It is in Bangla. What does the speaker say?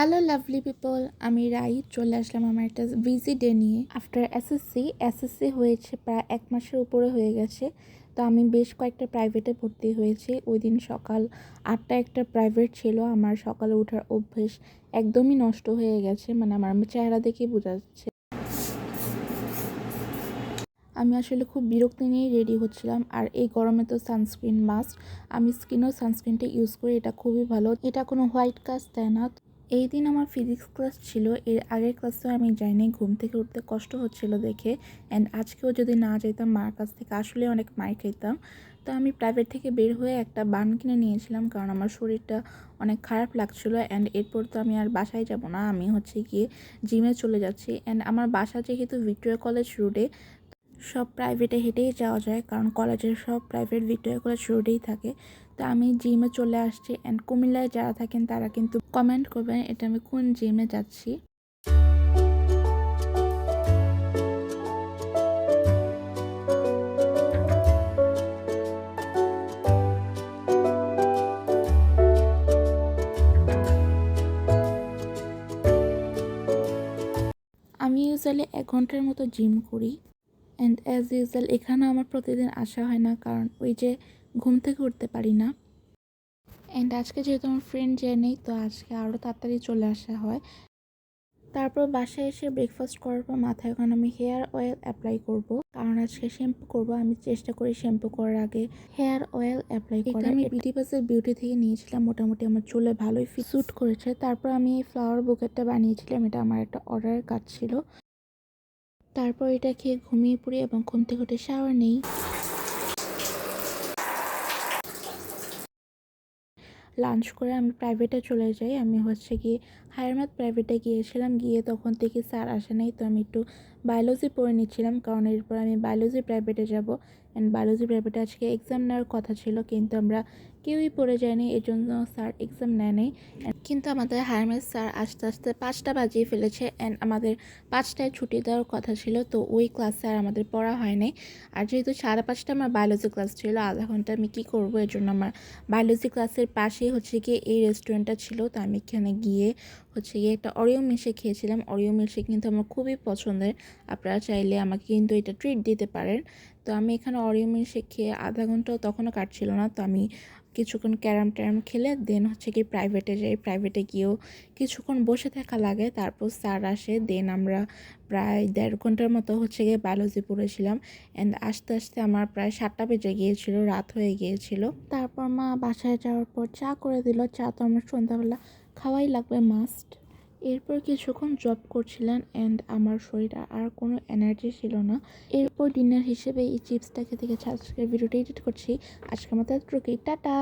হ্যালো লাভলি পিপল, আমি রাই চলে আসলাম আমার একটা বিজি ডে নিয়ে। আফটার এসএসসি হয়েছে প্রায় 1 মাসের উপরে হয়ে গেছে। তো আমি বেশ কয়েকটা প্রাইভেটে ভর্তি হয়েছি। ওই দিন সকাল 8টায় একটা প্রাইভেট ছিল। আমার সকালে ওঠার অভ্যেস একদমই নষ্ট হয়ে গেছে, মানে আমার চেহারা দেখেই বোঝা যাচ্ছে। আমি আসলে খুব বিরক্তি নিয়ে রেডি হচ্ছিলাম, আর এই গরমে তো সানস্ক্রিন মাস্ট। আমি স্কিনও সানস্ক্রিনটা ইউজ করি, এটা খুবই ভালো। এটা কোনো হোয়াইট কাস্ট দেয় না। এই দিন আমার ফিজিক্স ক্লাস ছিল, এর আগের ক্লাসেও আমি যাইনি, ঘুম থেকে উঠতে কষ্ট হচ্ছিল দেখে। অ্যান্ড আজকেও যদি না যেতাম মার কাছ থেকে আসলে অনেক মার খেতাম। তো আমি প্রাইভেট থেকে বের হয়ে একটা বান কিনে নিয়েছিলাম, কারণ আমার শরীরটা অনেক খারাপ লাগছিলো। অ্যান্ড এরপর তো আমি আর বাসায় যাব না, আমি গিয়ে জিমে চলে যাচ্ছি। অ্যান্ড আমার বাসা যেহেতু ভিক্টোরিয়া কলেজ রোডে, সব প্রাইভেটে হেঁটেই যাওয়া যায়, কারণ কলেজের সব প্রাইভেট ভিক্টোরিয়া কলেজ রোডেই থাকে। তো আমি জিমে চলে আসছি। অ্যান্ড কুমিল্লায় যারা থাকেন তারা কিন্তু কমেন্ট করবেন এটা আমি কোন জিমে যাচ্ছি। আমি ইউজুয়ালি 1 ঘন্টার মতো জিম করি। অ্যান্ড অ্যাজ ইউজুয়াল এখানে আমার প্রতিদিন আসা হয় না, কারণ ওই যে ঘুম থেকে উঠতে পারি না। অ্যান্ড আজকে যেহেতু আমার ফ্রেন্ড যায় নেই, তো আজকে আরও তাড়াতাড়ি চলে আসা হয়। তারপর বাসায় এসে ব্রেকফাস্ট করার পর মাথায় এখন আমি হেয়ার অয়েল অ্যাপ্লাই করব, কারণ আজকে শ্যাম্পু করব। আমি চেষ্টা করি শ্যাম্পু করার আগে হেয়ার অয়েল অ্যাপ্লাই করার। আমি বিউটি বাজার বিউটি থেকে নিয়েছিলাম, মোটামুটি আমার চুলে ভালোই স্যুট করেছে। তারপর আমি এই ফ্লাওয়ার বুকেটটা বানিয়েছিলাম, এটা আমার একটা অর্ডারের কাজ ছিল। তারপর এটা খেয়ে ঘুমিয়ে পড়ি এবং ঘুম থেকে উঠে শাওয়ার নেই। লাঞ্চ করে আমি প্রাইভেটে চলে যাই। আমি গিয়ে হায়ার ম্যাথ প্রাইভেটে গিয়েছিলাম, গিয়ে তখন থেকে স্যার আসে নাই, তো আমি একটু বায়োলজি পড়ে নিচ্ছিলাম, কারণ এরপর আমি বায়োলজি প্রাইভেটে যাব। অ্যান্ড বায়োলজি প্রাইভেটে আজকে এক্সাম নেওয়ার কথা ছিল, কিন্তু আমরা কেউই পড়ে যায়নি, এই জন্য স্যার এক্সাম নেয় নাই। কিন্তু আমাদের হায়ার ম্যাথ স্যার আস্তে আস্তে 5টা বাজিয়ে ফেলেছে। অ্যান্ড আমাদের 5টায় ছুটি দেওয়ার কথা ছিল, তো ওই ক্লাসে আর আমাদের পড়া হয় নাই। আর যেহেতু 5:30 আমার বায়োলজি ক্লাস ছিল, আধা ঘন্টা আমি কী করবো, এর জন্য আমার বায়োলজি ক্লাসের পাশেই গিয়ে এই রেস্টুরেন্টটা ছিল। তো আমি এখানে গিয়ে একটা অরিও মিল্কশেক খেয়েছিলাম। অরিও মিল্কশেক কিন্তু আমার খুবই পছন্দের, আপনারা চাইলে আমাকে কিন্তু এটা ট্রিট দিতে পারেন। তো আমি এখানে অরিও মিল্কশেক খেয়ে আধা ঘন্টাও তখনও কাটছিল না। তো আমি কিছুক্ষণ ক্যারাম ট্যারাম খেলে দেন কি প্রাইভেটে যাই। প্রাইভেটে গিয়েও কিছুক্ষণ বসে থাকা লাগে, তারপর স্যার আসে। দেন আমরা প্রায় 1.5 ঘন্টার মতো গিয়ে বায়োলজি পড়েছিলাম। অ্যান্ড আস্তে আস্তে আমার প্রায় 7টা বেজে গিয়েছিল, রাত হয়ে গিয়েছিল। তারপর মা বাসায় যাওয়ার পর চা করে দিল। চা তো আমার সন্ধ্যাবেলা খাওয়াই লাগবে মাস্ট। এরপর কিছুক্ষণ জব করছিলেন, অ্যান্ড আমার শরীরে আর কোনো এনার্জি ছিল না। এরপর ডিনার হিসেবে এই চিপসটা খেতে খেতে আজকের ভিডিওটা এডিট করছি। আজকের মতো এতটুকুই, টাটা।